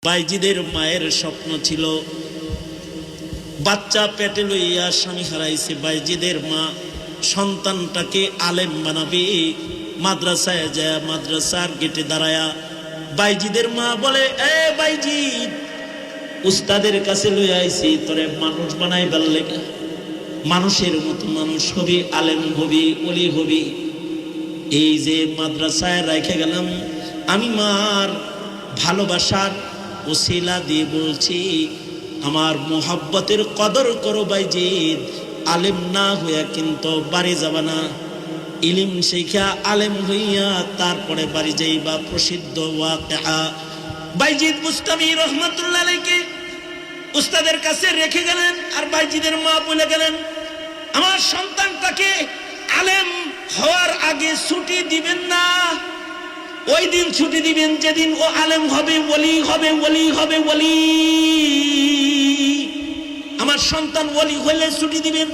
বাইজিদের মায়ের স্বপ্ন ছিল বাচ্চা পেটে লইয়া স্বামী হারাইছে। বাইজিদের মা সন্তানটাকে আলেম বানাবে। মাদ্রাসায় যায়, মাদ্রাসার গেটে দাঁড়ায়া বাইজিদের মা বলে, এ বাইজিদ, উস্তাদের কাছে লইয়া আইছি, তোরে মানুষ বানাই বেললে, মানুষের মতো মানুষ হবি, আলেম হবি, ওলি হবি। এই যে মাদ্রাসায় রেখে গেলাম, আমি মার ভালোবাসার ওসিলা দিয়ে বলছি, আমার মোহাব্বতের কদর করো বাইজিদ। আলেম না হইয়া কিন্তু বাড়ি যাবা না, ইলিম শিখা আলেম হইয়া তারপরে বাড়ি যাইবা। প্রসিদ্ধ ওয়াকিআ। বাইজিদ বুস্তামি রহমাতুল্লাহ আলাইহি উস্তাদের কাছে রেখে গেলেন, আর বাইজিদের মা বলে গেলেন, আমার সন্তানটাকে আলেম হওয়ার আগে ছুটি দিবেন না। ওই দিন ছুটি দিবেন যেদিন ও আলেম হবে, ওলি হবে, ওলি হবে, ওলি। আমার সন্তান ওলি হইলে ছুটি দিবেন।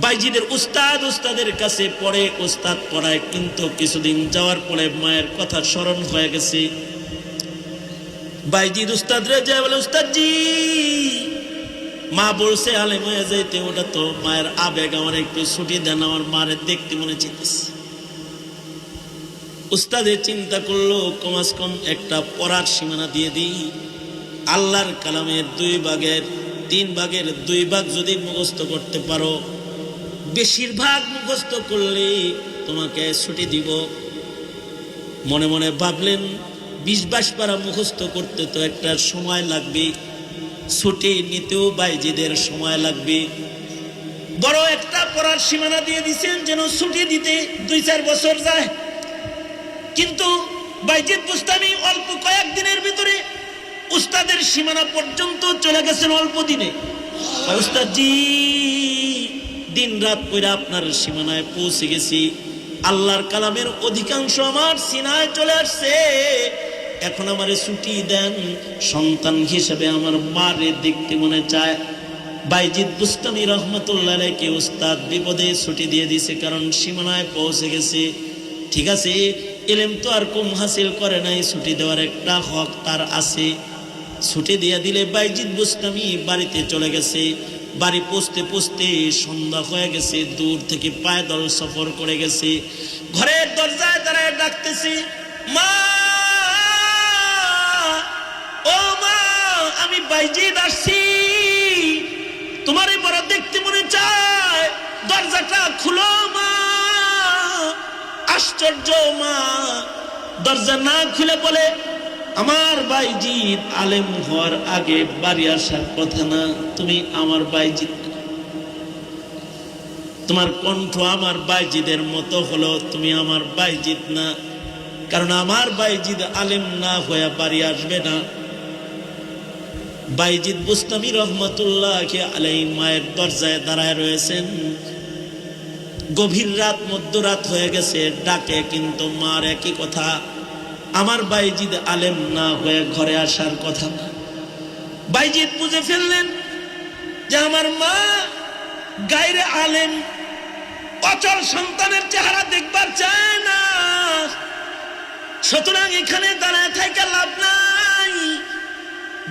বাইজিদের উস্তাদের কাছে পড়ে, উস্তাদ পড়ায়, কিন্তু কিছুদিন যাওয়ার পরে মায়ের কথা স্মরণ হয়ে গেছে। বাইজিদ উস্তাদরে যায় বলে, উস্তাদজি, মা বলছে আলেম হয়ে যাইতে, ওটা তো মায়ের আবেগ, আমার একটু ছুটি দেন, আমার মারে দেখতে মনে চাইতেছে। উস্তাদে চিন্তা করলো, কমাস কম একটা পড়ার সীমানা দিয়ে দিই। আল্লাহর কালামের 2 ভাগের 3 ভাগের 2 ভাগ যদি মুখস্থ করতে পারো, বেশিরভাগ মুখস্থ করলে তোমাকে ছুটি দিব। মনে মনে ভাবলেন, 20-22 পারা মুখস্থ করতে তো একটা সময় লাগবে, ছুটি নিতেও বাইজিদের সময় লাগবে। বড় একটা পড়ার সীমানা দিয়ে দিচ্ছেন, যেন ছুটি দিতে 2-4 বছর যায়। কিন্তু বাইজিদ বুস্তামি অল্প কয়েকদিনের ভিতরে উস্তাদের সীমানা পর্যন্ত চলে গেছেন, অল্প দিনে। উস্তাদজি, দিন রাত করে আপনার সীমানায় পৌঁছে গেছি, আল্লাহর কালামের অধিকাংশ আমার সিনায় চলে আসছে, এখন আমারে ছুটি দেন, সন্তান হিসেবে আমার মারে দেখতে মনে চায়। বাইজিদ বুস্তামি রহমাতুল্লাহ আলাইহি উস্তাদ বিপদে ছুটি দিয়ে দিছে, কারণ সীমানায় পৌঁছে গেছে। ঠিক আছে, ইলম তো আর কম হাসিল করে নাই, ছুটি দেওয়ার একটা হক তার আছে। ছুটি দিয়ে দিলে বাইজিদ বুস্তামি বাড়িতে চলে গেছে। বাড়ি পৌঁছতে পৌঁছতে সন্ধ্যা হয়ে গেছে, দূর থেকে পায়দল সফর করে গেছে। ঘরের দরজায় দাঁড়ায় ডাকতেছি, মা, ও মা, আমি বাইজিদ আসছি, তোমারে বড় দেখতে মনে চায়, দরজাটা খুলো মা। আশ্চর্য, মা দরজা না খুলে বলে, আমার বাইজিদ আলেম হওয়ার আগে বাড়ি আসার কথা না, তুমি আমার বাইজিদ, তোমার কণ্ঠ আমার বাইজিদের মতো হলো, তুমি আমার বাইজিদ না, কারণ আমার বাইজিদ আলেম না হয়ে বাড়ি আসবে না। বাইজিদ বুস্তামি রহমাতুল্লাহ আলাইহি মায়ের দরজায় দাঁড়ায় রয়েছেন। গভীর রাত, মধ্যরাত হয়ে গেছে, ডাকে, কিন্তু মার একই কথা, আমার বাইজিদ আলেম না হয়ে ঘরে আসার কথা না। বাইজিদ বুঝে ফেললেন যে আমার মা গায়রে আলেম, অচল সন্তানের চেহারা দেখবার চায় না, সুতরাং এখানে দাঁড়ায় থাকা লাভ নাই।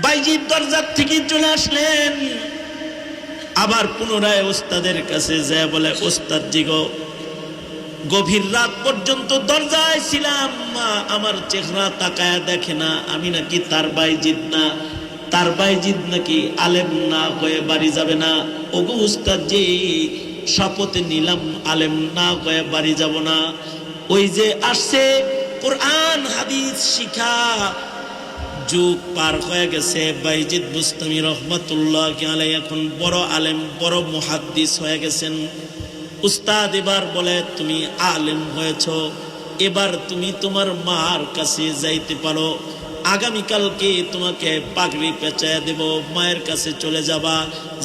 বাইজিদ দরজার থেকে চলে আসলেন, আবার পুনরায় ওস্তাদের কাছে যায় বলে, ওস্তাদ জি গো, গভীর রাত পর্যন্ত দরজায় ছিলাম, মা আমার চেহারা তাকায়া দেখে না, আমি নাকি তার বাইজিদ না, তার বাইজিদ নাকি আলেম না হয়ে বাড়ি যাবে না। ওগো উস্তাদ জি, শপথ নিলাম আলেম না হয়ে বাড়ি যাব না। ওই যে আসছে কোরআন হাদিস শিখা, যুগ পার হয়ে গেছে। বাইজিদ বুস্তামি রহমাতুল্লাহ আলাইহি এখন বড় আলেম, বড় মুহাদ্দিস হয়ে গেছেন। উস্তাদ এবার বলে, তুমি আলেম হয়েছ, এবার তুমি তোমার মার কাছে যাইতে পারো, আগামীকালকে তোমাকে পাগড়ি পেঁচায় দেব, মায়ের কাছে চলে যাবা,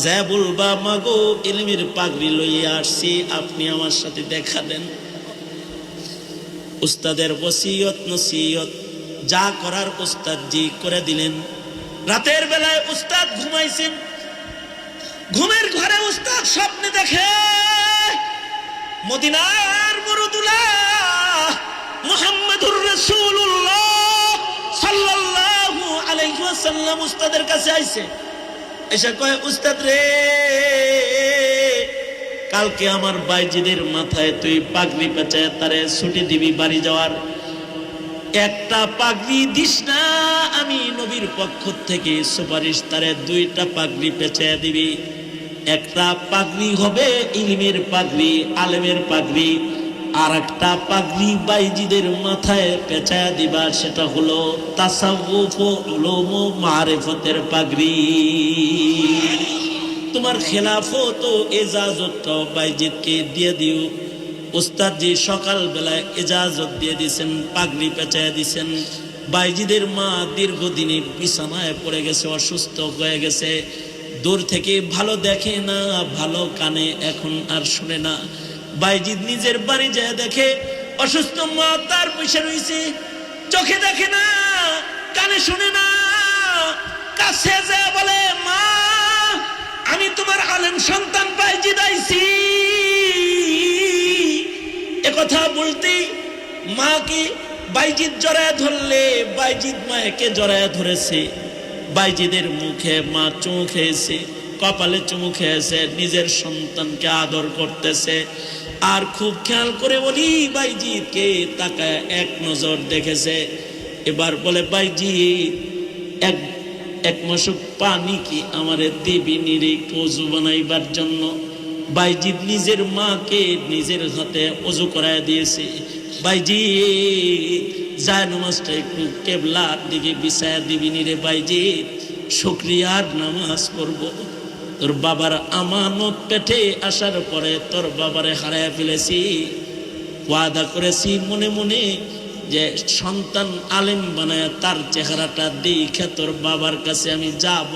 যা বলবা, মাগো ইলমের পাগড়ি লইয়া আসছি, আপনি আমার সাথে দেখা দেন। উস্তাদের ওসিয়ত নসিয়ত যা করার উস্তাদ জি করে দিলেন। রাতের বেলায় উস্তাদ ঘুমাইছেন, ঘুমের ঘরে উস্তাদ স্বপ্নে দেখে মদিনার মুরুদুল্লাহ মুহাম্মাদুর রাসূলুল্লাহ সাল্লাল্লাহু সাল্লাম উস্তাদের কাছে আইছে, এসে কয়, উস্তাদ রে, কালকে আমার বাইজিদের মাথায় তুই পাগড়ি পেঁচায় তারে ছুটি দিবি বাড়ি যাওয়ার। একটা পাগড়ি দিস না, আমি নবীর পক্ষ থেকে সুপারিশ, তারে দুইটা পাগড়ি পেঁচায় দিবি। একটা পাগড়ি হবে ইলমের পাগড়ি, আলেমের পাগড়ি, আর একটা পাগড়ি বাইজিদের মাথায় পেঁচায় দিবা, সেটা হলো তাসাউফ উলুম মারিফতের পাগড়ি। তোমার খেলাফত ও এজাজত বাইজিদকে দিয়ে দিও। উস্তাদজি সকাল বেলায় এজাজত দিয়ে দিছেন, পাগড়ি পেঁচায় দিছেন। বাইজিদের মা দীর্ঘদিনের বিছানায় পড়ে গেছে, অসুস্থ হয়ে গেছে, দূর থেকে ভালো দেখে না, ভালো কানে এখন আর শুনে না। বাইজিদ নিজের বাড়ি যায় দেখে অসুস্থ মা তার বসে রয়েছে, চোখে দেখে না, কানে শুনে না। কাছে যায় বলে, মা, আমি তোমার আলেম সন্তান বাইজিদ আইছি। একথা বলতে মাকে বাইজিদ জড়ায় ধরলে, বাইজিদ মাকে জড়ায় ধরেছে। বাইজিদের মুখে মা চুমু খেয়েছে, কপালে চুমু খেয়েছে, নিজের সন্তানকে আদর করতেছে। আর খুব খেয়াল করে বলি, বাইজিদকে তাকায় এক নজর দেখেছে। এবার বলে, বাইজিদ, এক মশক পানি কি আমারে দিবি নিরে ওযু বানাইবার জন্য? বাইজিদ নিজের মাকে নিজের হাতে ওযু করায় দিয়েছে। বাইজিদ, যায় নামাজটা একটু কেবলার দিকে বিছায়া দিবি নিরে বাইজিদ, শুকরিয়ার নামাজ পড়ব। তোর বাবার আমানত পেটে আসার পরে তোর বাবারে হারায় ফেলেছি। ওয়াদা করেছি মনে মনে যে সন্তান আলেম বানায় তার চেহারাটা দেখে তোর বাবার কাছে আমি যাব,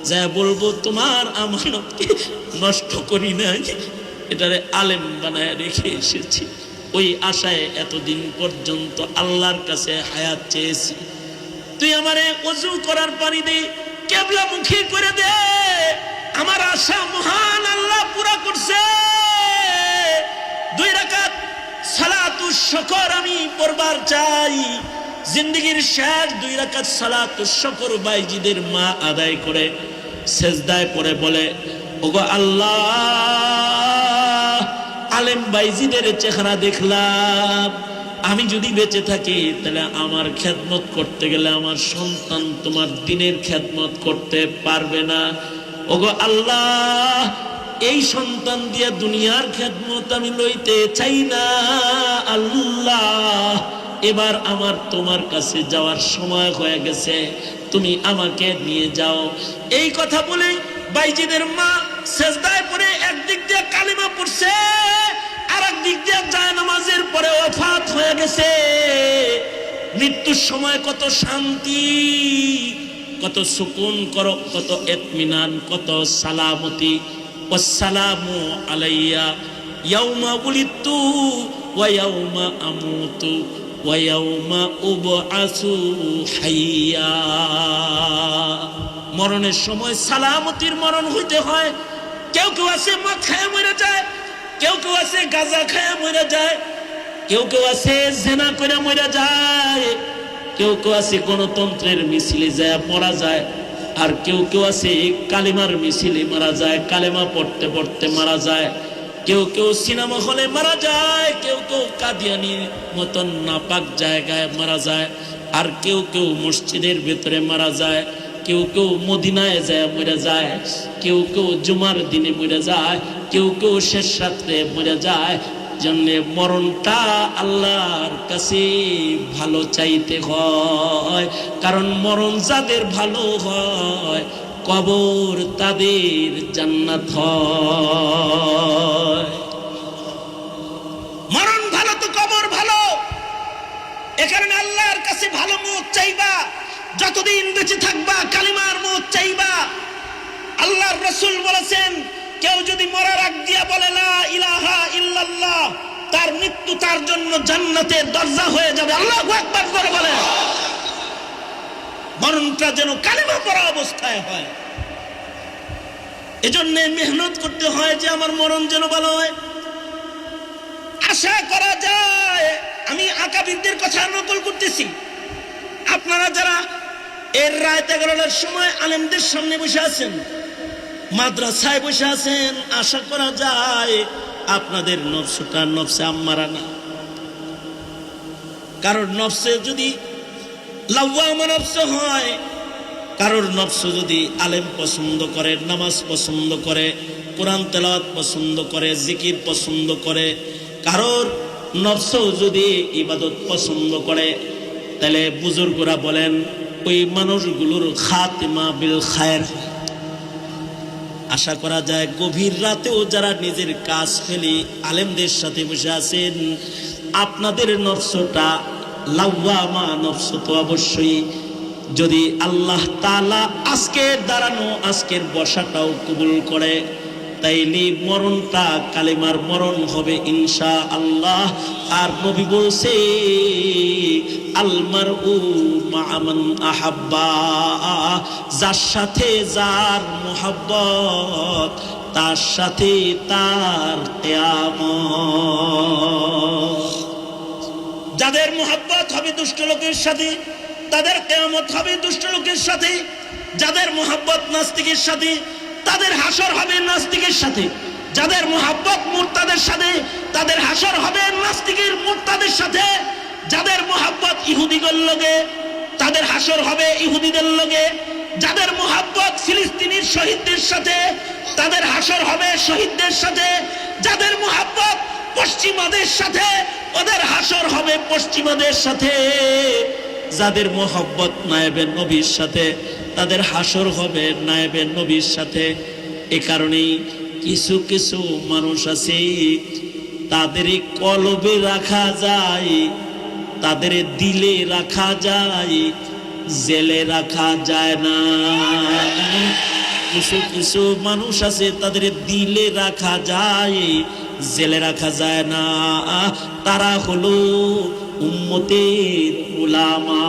যা বলবো তোমার আমানতকে নষ্ট করি নাই, এটারে আলেম বানায় রেখে এসেছি। ওই আশায় এতদিন পর্যন্ত আল্লাহর কাছে হায়াত চেয়েছি। তুই আমারে ওযু করার পানি দে, কেবলা মুখী করে দে। আমার আশা মহান আল্লাহ পুরা করছে। 2 রাকাত সালাতুশ শুকর আমি পড়বার চাই। জিন্দেগীর শেষ 2 রাকাত সালাতুশ শুকর বাইজিদের মা আদায় করে সেজদায় পড়ে বলে, ওগো আল্লাহ, আলেম বাইজিদের চেহারা দেখলাম, আমি যদি বেঁচে থাকি তাহলে আমার খেদমত করতে গেলে আমার সন্তান তোমার দ্বীনের খেদমত করতে পারবে না। ওগো আল্লাহ, এই সন্তান দিয়া দুনিয়ার খেদমত আমি লইতে চাই না। আল্লাহ, এবার আমার তোমার কাছে যাওয়ার সময় হয়ে গেছে, তুমি আমাকে নিয়ে যাও। এই কথা বলে বাইজিদের মা সেজদায় পড়ে একদিক দিয়ে কালিমা পড়ছে, আর একদিক দিয়ে যায় নামাজের পরে ওফাত হয়ে গেছে। মৃত্যুর সময় কত শান্তি, কত সুকুন, কত ইতমিনান, কত সালামতি। ওয়াসসালামু আলাইয়া ইয়াউমা উলিদতু ওয়া ইয়াউমা আমুতু ওয়া ইয়াউমা উবআসু হাইয়া। মরণের সময় সালামতির মরণ হইতে হয়। কেউ কেউ আছে মদ খায় মরে যায়, কেউ কেউ আছে গাঁজা খায় মরে যায়, কেউ কেউ আছে জেনা করে মরে যায়, কেউ কেউ আছে গণতন্ত্রের মিছিলে যায় পড়া যায়, আর কেউ কেউ আছে কালিমার মিছিলে মারা যায়, কালেমা পড়তে পড়তে মারা যায়। কেউ কেউ সিনেমা হলে মারা যায়, কেউ কেউ কাদিয়ানির মতন নাপাক জায়গায় মারা যায়, আর কেউ কেউ মসজিদের ভেতরে মারা যায়, কেউ কেউ মদিনায় যায় মরে যায়, কেউ কেউ জুমার দিনে মরে যায়, কেউ কেউ শেষ রাত্রে মরে যায়। জন্যে মরণটা আল্লাহর কাছে ভালো চাইতে হয়, কারণ মরণ যাদের ভালো হয় কবর তাদের জান্নাত হয়। মরণ ভালো তো কবর ভালো, এ কারণে আল্লাহর কাছে ভালো মওত চাইবা। যতদিন বেঁচে থাকবা কালিমার মওত চাইবা। আল্লাহর রাসূল বলেছেন, কেউ যদি মরার আগ দিয়া বলে লা ইলাহা ইল্লাল্লাহ, তার মৃত্যু তার জন্য জান্নাতের দরজা হয়ে যাবে। আল্লাহু আকবার করে বলে। মরণটা যেন কালিমা পড়া অবস্থায় হয়। এজন্য মেহনত করতে হয় যে আমার মরণ যেন ভালো হয়। আশা করা যায়, আমি আকাবিরদের কথা নকল করতেছি। আপনারা যারা এর রাত 11টার সময় আলেমদের সামনে বসে আছেন, মাদ্রাসায় বসে আছেন। আশা করা যায় আপনাদের নফসটা নফসে আম্মারা না। কারোর নফসে যদি লাওয়ামা নফস হয়, কারোর নফস যদি আলেম পছন্দ করে, নামাজ পছন্দ করে, কোরআন তেলাওয়াত পছন্দ করে, জিকির পছন্দ করে, কারোর নফস যদি ইবাদত পছন্দ করে, তাহলে বুজুর্গরা বলেন ওই মানুষগুলোর খাতিমা বিল খায়ের। আশা করা যায় গভীর রাতেও যারা নিজের কাজ ফেলে আলেমদের সাথে বসে আছেন, আপনাদের নফসটা লাওয়ামা নফস তো অবশ্যই। যদি আল্লাহ তাআলা আজকের দাঁড়ানো, আজকের বসাটাও কবুল করে, তাইলে মরণটা কালেমার মরণ হবে ইনশাআল্লাহ। আর নবী বলছে আল মারউ মা মান আহাব্বা, যার সাথে যার মোহাব্বত তার সাথে তার কিয়ামত। যাদের মোহাব্বত হবে দুষ্ট লোকের সাথে, তাদের কিয়ামত হবে দুষ্ট লোকের সাথে। যাদের মোহাব্বত নাস্তিকের সাথে, তাদের হাসর হবে নাস্তিকের সাথে। যাদের মোহাব্বত মুরতাদের সাথে, তাদের হাসর হবে নাস্তিকের মুরতাদের সাথে। যাদের মোহাব্বত ইহুদিদের লগে, তাদের হাসর হবে ইহুদিদের লগে। যাদের মোহাব্বত ফিলিস্তিনির শহীদদের সাথে, তাদের হাসর হবে শহীদদের সাথে। যাদের মোহাব্বত পশ্চিমাদের সাথে, ওদের হাসর হবে পশ্চিমাদের সাথে। যাদের মোহাব্বত নায়েবে নবীর সাথে, তাদের হাসর হবে নায়েবে নবীর সাথে। এ কারণেই কিছু কিছু মানুষ আছে, তাদের কলবে রাখা যায়, তাদের দিলে রাখা যায়, জেলে রাখা যায় না। কিছু কিছু মানুষ আছে তাদের দিলে রাখা যায়, জেলে রাখা যায় না। তারা হলো উম্মতের উলামা।